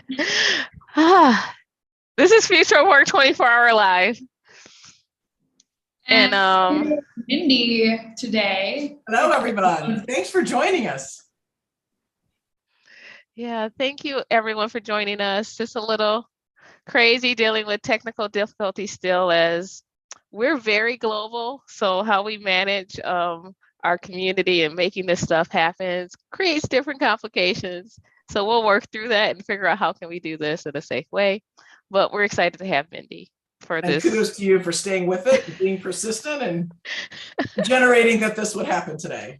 This is Future Work 24-hour live. And And Mindy today. Hello, everyone. Thanks for joining us. Yeah, thank you everyone for joining us. Just a little crazy dealing with technical difficulties still, as we're very global. So how we manage our community and making this stuff happen creates different complications. So we'll work through that and figure out how can we do this in a safe way. But we're excited to have Mindy for And this. kudos to you for staying with it, and being persistent, and generating that this would happen today.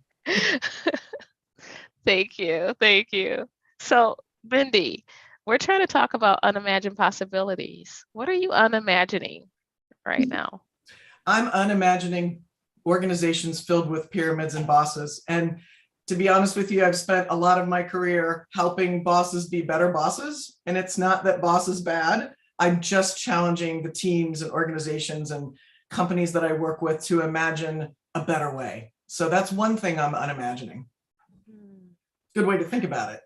Thank you. Thank you. So, Mindy, we're trying to talk about unimagined possibilities. What are you unimagining right now? I'm unimagining organizations filled with pyramids and bosses. And to be honest with you, I've spent a lot of my career helping bosses be better bosses. And it's not that boss is bad. I'm just challenging the teams and organizations and companies that I work with to imagine a better way. So that's one thing I'm unimagining. Good way to think about it.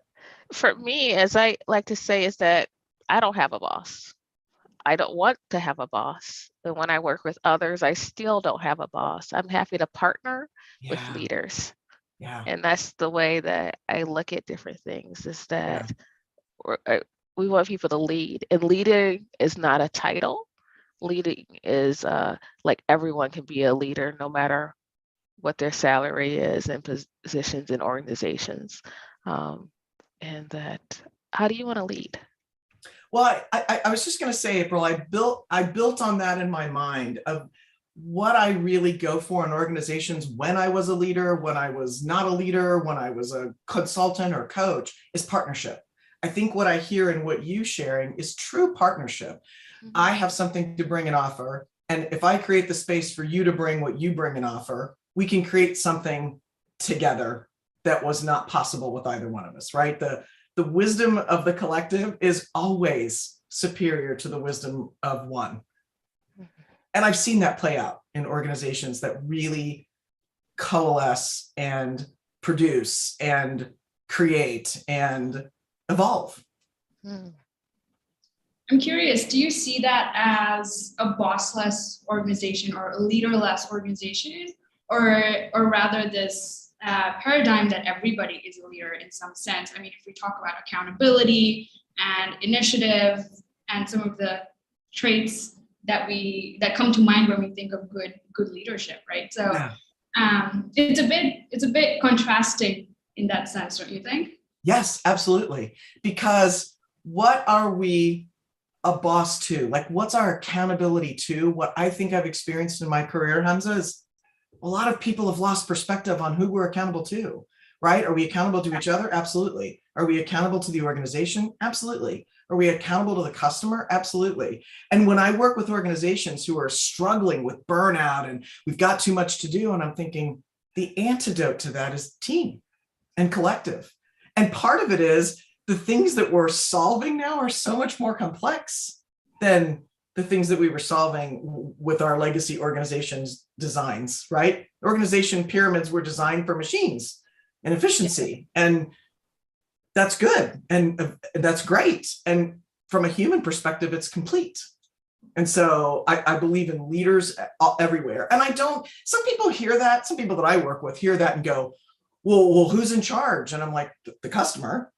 For me, as I like to say, is that I don't have a boss. I don't want to have a boss. And when I work with others, I still don't have a boss. I'm happy to partner with leaders. Yeah. And that's the way that I look at different things, is that we want people to lead. And leading is not a title. Leading is like everyone can be a leader, no matter what their salary is and positions in organizations. And that, how do you want to lead? Well, I was just going to say, April, I built on that in my mind of what I really go for in organizations when I was a leader, when I was not a leader, when I was a consultant or coach, is partnership. I think what I hear in what you sharing is true partnership. Mm-hmm. I have something to bring and offer. And if I create the space for you to bring what you bring and offer, we can create something together that was not possible with either one of us, right? The wisdom of the collective is always superior to the wisdom of one. And I've seen that play out in organizations that really coalesce and produce and create and evolve. I'm curious, do you see that as a bossless organization or a leaderless organization, or rather this paradigm that everybody is a leader in some sense? I mean, if we talk about accountability and initiative and some of the traits that come to mind when we think of good leadership, right? So it's a bit contrasting in that sense, don't you think? Yes, absolutely. Because what are we a boss to? Like, what's our accountability to? What I think I've experienced in my career, Hamza, is a lot of people have lost perspective on who we're accountable to, right? Are we accountable to each other? Absolutely. Are we accountable to the organization? Absolutely. Are we accountable to the customer? Absolutely. And when I work with organizations who are struggling with burnout and we've got too much to do, and I'm thinking the antidote to that is team and collective. And part of it is the things that we're solving now are so much more complex than the things that we were solving with our legacy organizations designs, right? Organization pyramids were designed for machines and efficiency, and that's good. And that's great. And from a human perspective, it's complete. And so I believe in leaders everywhere. And some people hear that, some people that I work with hear that and go, well, who's in charge? And I'm like, the customer,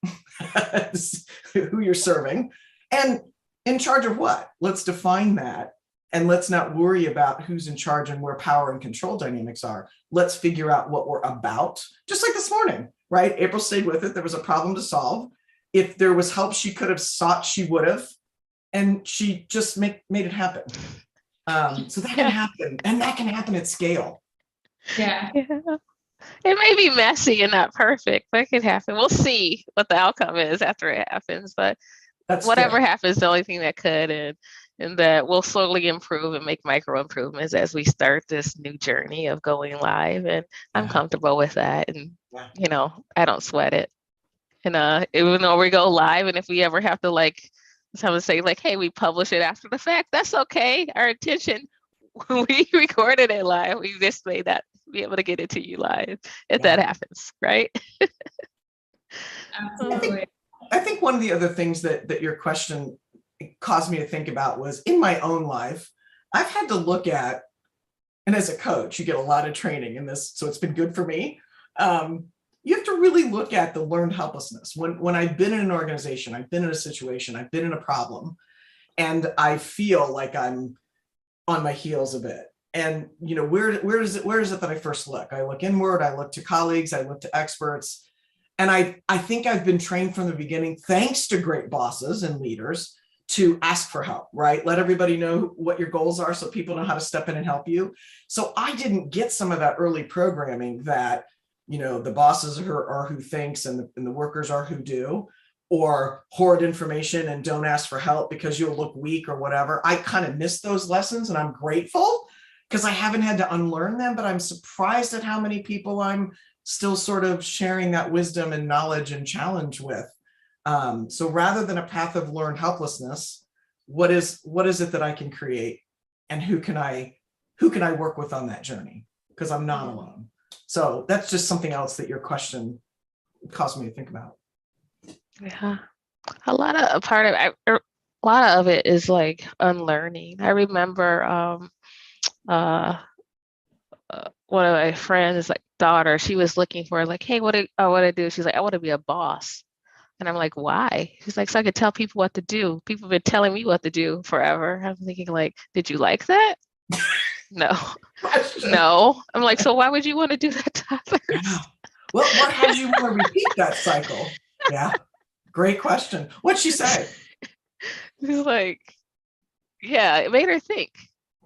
who you're serving. And in charge of what? Let's define that. And let's not worry about who's in charge and where power and control dynamics are. Let's figure out what we're about. Just like this morning, right? April stayed with it. There was a problem to solve. If there was help she could have sought, she would have. And she just made it happen. So that can happen. And that can happen at scale. Yeah. It may be messy and not perfect, but it can happen. We'll see what the outcome is after it happens. But that's whatever fair. happens, the only thing that could, and that we'll slowly improve and make micro improvements as we start this new journey of going live. And I'm comfortable with that. And, I don't sweat it. And even though we go live, and if we ever have to someone say hey, we publish it after the fact, that's okay. Our intention, when we recorded it live, we just made that be able to get it to you live if that happens, right? Absolutely. I think one of the other things that your question caused me to think about was in my own life, I've had to look at, and as a coach, you get a lot of training in this, so it's been good for me. You have to really look at the learned helplessness. When I've been in an organization, I've been in a situation, I've been in a problem, and I feel like I'm on my heels a bit. And where is it that I first look? I look inward, I look to colleagues, I look to experts. And I think I've been trained from the beginning, thanks to great bosses and leaders, to ask for help, right? Let everybody know what your goals are so people know how to step in and help you. So I didn't get some of that early programming that, the bosses are who thinks and the workers are who do, or hoard information and don't ask for help because you'll look weak or whatever. I kind of missed those lessons, and I'm grateful because I haven't had to unlearn them, but I'm surprised at how many people I'm still sort of sharing that wisdom and knowledge and challenge with. So rather than a path of learned helplessness, what is it that I can create, and who can I work with on that journey? Because I'm not alone. So that's just something else that your question caused me to think about. Yeah, a lot of it is like unlearning. I remember one of my friends' like daughter, she was looking for like, hey, what do I do? She's like, I want to be a boss. And I'm like, why? She's like, so I could tell people what to do. People have been telling me what to do forever. I'm thinking like, did you like that? No, no. I'm like, so why would you want to do that to others? Yeah. Well, what had you want to repeat that cycle? Yeah, great question. What'd she say? She's like, yeah, it made her think,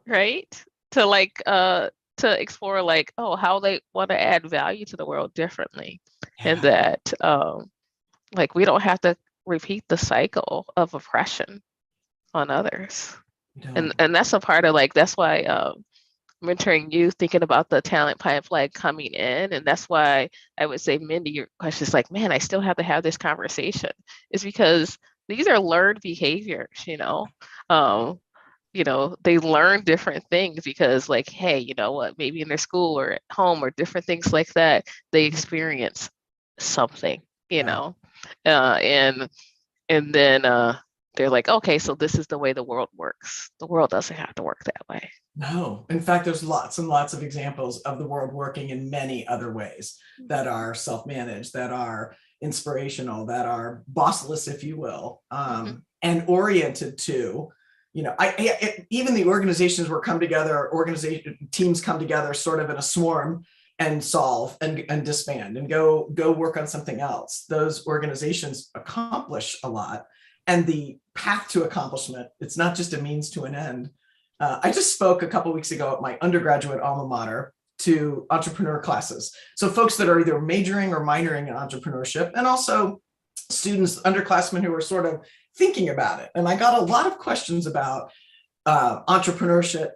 right? To like to explore like, oh, how they want to add value to the world differently. Yeah. And that like we don't have to repeat the cycle of oppression on others. And that's a part of like, that's why mentoring you, thinking about the talent pipeline coming in. And that's why I would say, Mindy, your question is like, man, I still have to have this conversation. Is because these are learned behaviors, they learn different things because like, hey, you know what, maybe in their school or at home or different things like that, they experience something, and then they're like, okay, so this is the way the world works. The world doesn't have to work that way. No, in fact, there's lots and lots of examples of the world working in many other ways that are self-managed, that are inspirational, that are bossless, if you will, and oriented to, even the organizations where teams come together sort of in a swarm and solve and disband and go work on something else. Those organizations accomplish a lot. And the path to accomplishment, it's not just a means to an end. I just spoke a couple of weeks ago at my undergraduate alma mater to entrepreneur classes. So folks that are either majoring or minoring in entrepreneurship, and also students, underclassmen who are sort of thinking about it. And I got a lot of questions about entrepreneurship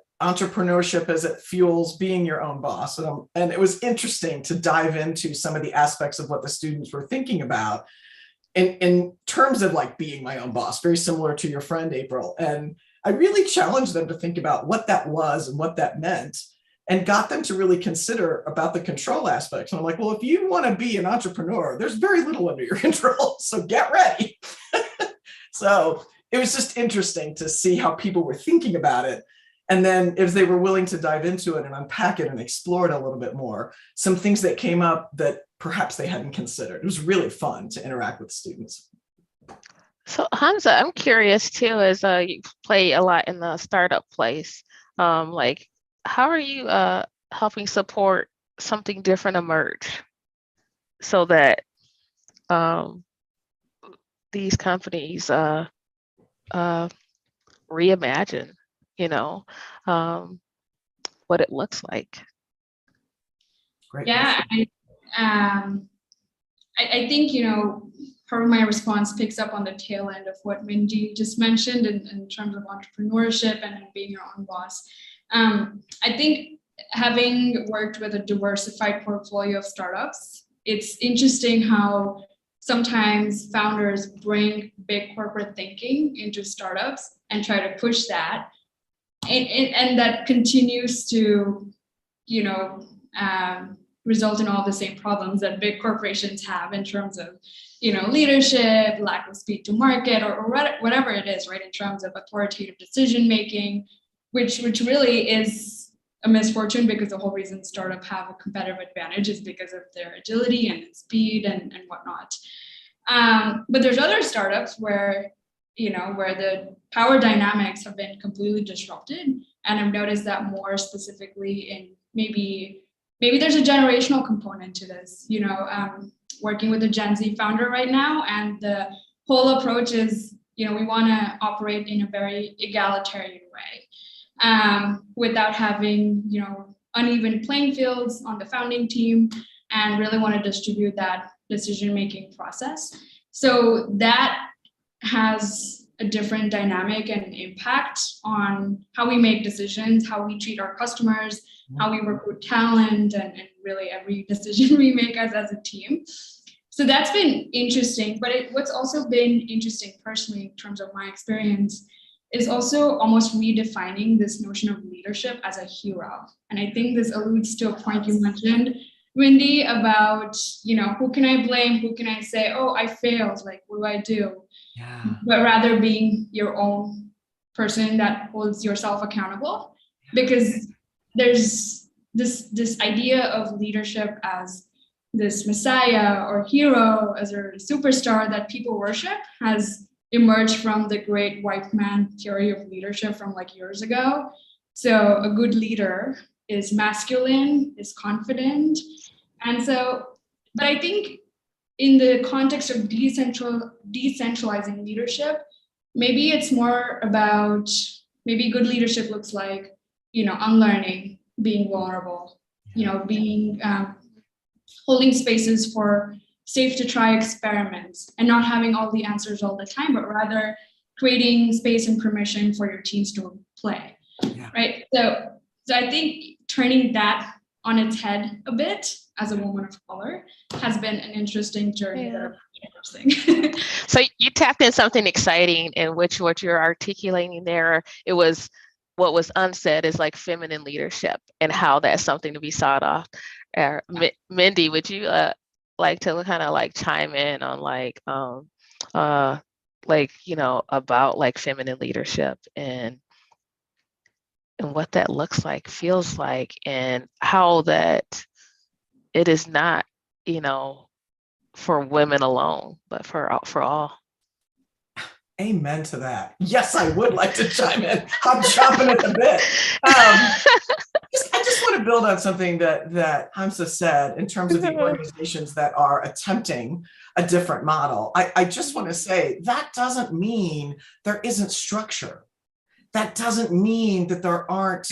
as it fuels being your own boss. And it was interesting to dive into some of the aspects of what the students were thinking about in terms of like being my own boss, very similar to your friend, April. And I really challenged them to think about what that was and what that meant, and got them to really consider about the control aspects. And I'm like, well, if you want to be an entrepreneur, there's very little under your control, so get ready. So it was just interesting to see how people were thinking about it. And then if they were willing to dive into it and unpack it and explore it a little bit more, some things that came up that perhaps they hadn't considered. It was really fun to interact with students. So Hamza, I'm curious too, as you play a lot in the startup place, like how are you helping support something different emerge so that these companies reimagine, what it looks like? Great. Yeah, I think, part of my response picks up on the tail end of what Mindy just mentioned in terms of entrepreneurship and being your own boss. I think having worked with a diversified portfolio of startups, it's interesting how sometimes founders bring big corporate thinking into startups and try to push that. And that continues to, result in all the same problems that big corporations have in terms of leadership, lack of speed to market, or whatever it is, right, in terms of authoritative decision making, which really is a misfortune, because the whole reason startups have a competitive advantage is because of their agility and speed and whatnot. But there's other startups where the power dynamics have been completely disrupted, and I've noticed that more specifically in maybe there's a generational component to this. Working with a Gen Z founder right now, and the whole approach is, we want to operate in a very egalitarian way, without having, uneven playing fields on the founding team, and really want to distribute that decision-making process. So that has a different dynamic and impact on how we make decisions, how we treat our customers, how we recruit talent, and really every decision we make as a team. So that's been interesting. But what's also been interesting personally in terms of my experience is also almost redefining this notion of leadership as a hero. And I think this alludes to a point you mentioned, Mindy, about, who can I blame? Who can I say, oh, I failed, like, what do I do? Yeah. But rather being your own person that holds yourself accountable, because there's this idea of leadership as this messiah or hero, as a superstar that people worship, has emerged from the great white man theory of leadership from like years ago. So a good leader is masculine, is confident. And so, but I think in the context of decentralizing leadership, maybe it's more about, maybe good leadership looks like, unlearning, being vulnerable, being holding spaces for safe to try experiments, and not having all the answers all the time, but rather creating space and permission for your teams to play. Yeah. Right. So I think turning that on its head a bit as a woman of color has been an interesting journey. Yeah. Interesting. So you tapped in something exciting, in which what you're articulating there, it was what was unsaid is like feminine leadership, and how that's something to be sought off. Mindy, would you like to kind of like chime in on about like feminine leadership and what that looks like, feels like, and how that it is not, for women alone, but for all. Amen to that. Yes, I would like to chime in. I'm chomping at the bit. I just want to build on something that Hamza said in terms of the organizations that are attempting a different model. I just want to say that doesn't mean there isn't structure. That doesn't mean that there aren't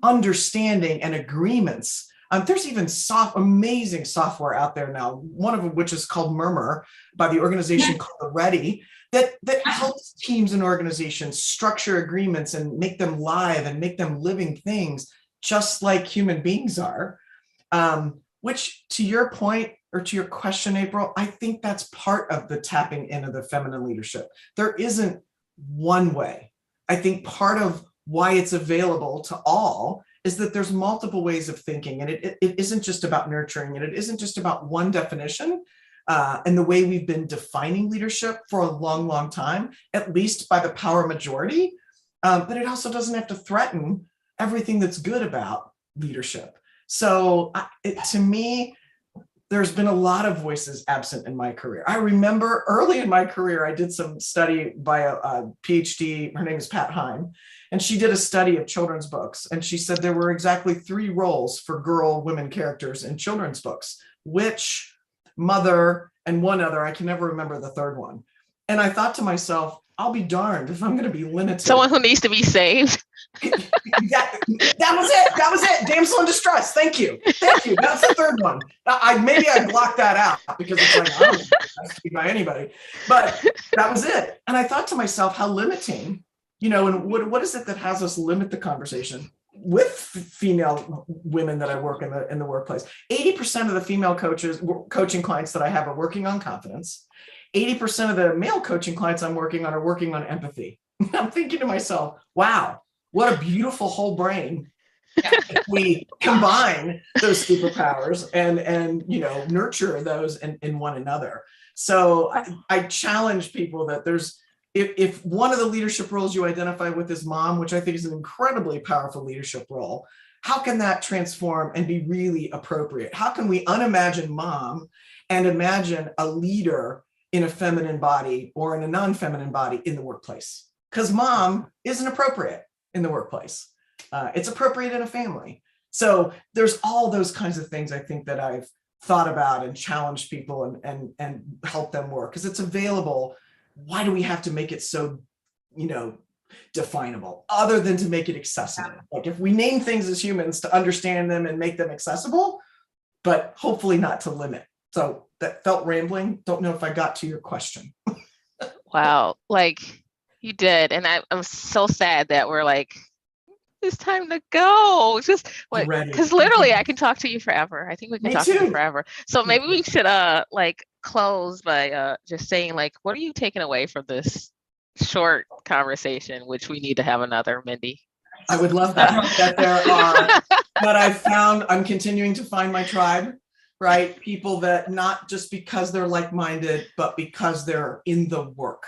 understanding and agreements. There's even amazing software out there now, one of which is called Murmur by the organization called The Ready, that helps teams and organizations structure agreements and make them live and make them living things, just like human beings are. Which, to your point, or to your question, April, I think that's part of the tapping into the feminine leadership. There isn't one way. I think part of why it's available to all is that there's multiple ways of thinking, and it isn't just about nurturing, and it isn't just about one definition, and the way we've been defining leadership for a long, long time, at least by the power majority, but it also doesn't have to threaten everything that's good about leadership. So to me, there's been a lot of voices absent in my career. I remember early in my career, I did some study by a PhD, her name is Pat Heim, and she did a study of children's books. And she said there were exactly 3 roles for women characters in children's books: witch, mother, and one other. I can never remember the third one. And I thought to myself, I'll be darned if I'm going to be limited. Someone who needs to be saved. That was it. Damsel in distress. Thank you. That's the third one. Maybe I blocked that out because it's like, I don't know if that's to be by anybody. But that was it. And I thought to myself, how limiting, and what is it that has us limit the conversation with female women that I work in the workplace? 80% of the female coaching clients that I have are working on confidence. 80% of the male coaching clients I'm working on are working on empathy. I'm thinking to myself, wow, what a beautiful whole brain. If we combine those superpowers and nurture those in one another. So I challenge people that if one of the leadership roles you identify with is mom, which I think is an incredibly powerful leadership role, how can that transform and be really appropriate? How can we unimagine mom and imagine a leader in a feminine body or in a non-feminine body in the workplace? Because mom isn't appropriate in the workplace. It's appropriate in a family. So there's all those kinds of things I think that I've thought about and challenged people and help them work, because it's available. Why do we have to make it so, definable, other than to make it accessible? Like if we name things as humans, to understand them and make them accessible, but hopefully not to limit. So that felt rambling. Don't know if I got to your question. Wow, like you did. And I'm so sad that we're like, it's time to go. Just like, because literally I can talk to you forever. I think we can talk to you forever. So maybe we should like close by just saying, like, what are you taking away from this short conversation, which we need to have another, Mindy? I would love that. That I've found, I'm continuing to find my tribe, right? People that not just because they're like-minded, but because they're in the work,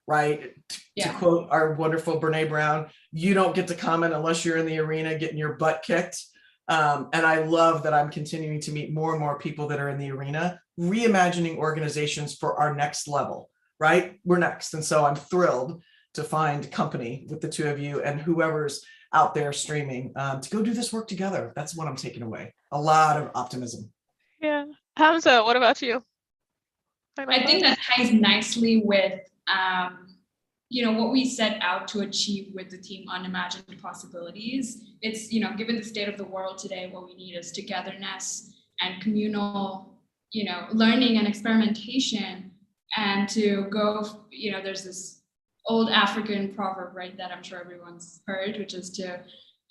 right? To quote our wonderful Brene Brown, you don't get to comment unless you're in the arena getting your butt kicked. And I love that I'm continuing to meet more and more people that are in the arena, reimagining organizations for our next level, right? We're next. And so I'm thrilled to find company with the two of you and whoever's out there streaming to go do this work together. That's what I'm taking away. A lot of optimism. Yeah. Hamza, what about you? I think that ties nicely with what we set out to achieve with the team Unimagined Possibilities. It's, given the state of the world today, what we need is togetherness and communal, learning and experimentation. And to go, there's this old African proverb, right, that I'm sure everyone's heard, which is to,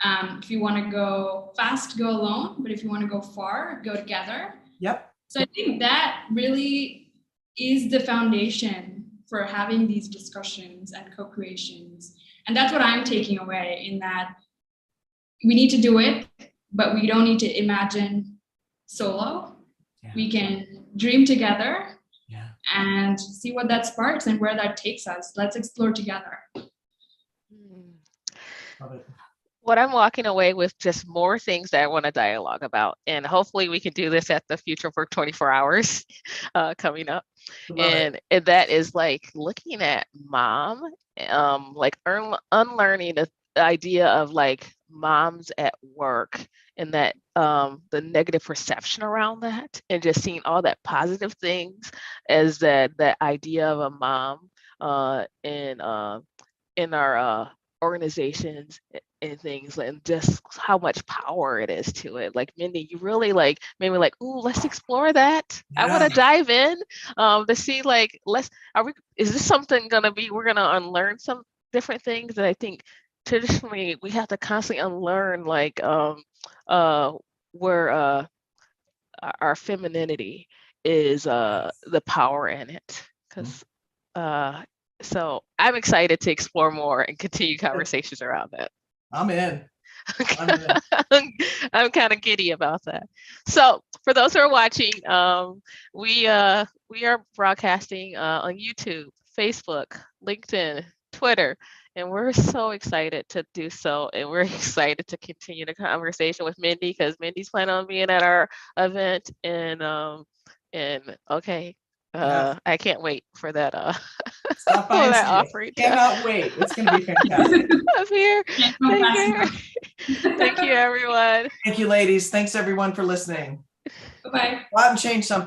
if you want to go fast, go alone. But if you want to go far, go together. Yep. So I think that really is the foundation for having these discussions and co-creations. And that's what I'm taking away, in that we need to do it, but we don't need to imagine solo. Yeah. We can dream together and see what that sparks and where that takes us. Let's explore together. Love it. What I'm walking away with, just more things that I want to dialogue about. And hopefully we can do this at the Future for 24 Hours coming up. And that is like looking at mom, like unlearning the idea of like moms at work, and that the negative perception around that, and just seeing all that positive things as that idea of a mom in our organizations and things, and just how much power it is to it. Like Mindy, you really like made me like, ooh, let's explore that. I want to dive in to see like, is this something we're gonna unlearn some different things that I think traditionally we have to constantly unlearn, like where our femininity is the power in it, because so I'm excited to explore more and continue conversations around that. I'm in. I'm kind of giddy about that. So for those who are watching, we are broadcasting on YouTube, Facebook, LinkedIn, Twitter, and we're so excited to do so. And we're excited to continue the conversation with Mindy, because Mindy's planning on being at our event. And okay. I can't wait for that. Stop by that and offering. Cannot wait. It's going to be fantastic. I'm here. Thank you, everyone. Thank you, ladies. Thanks, everyone, for listening. Bye-bye. Go out and change something.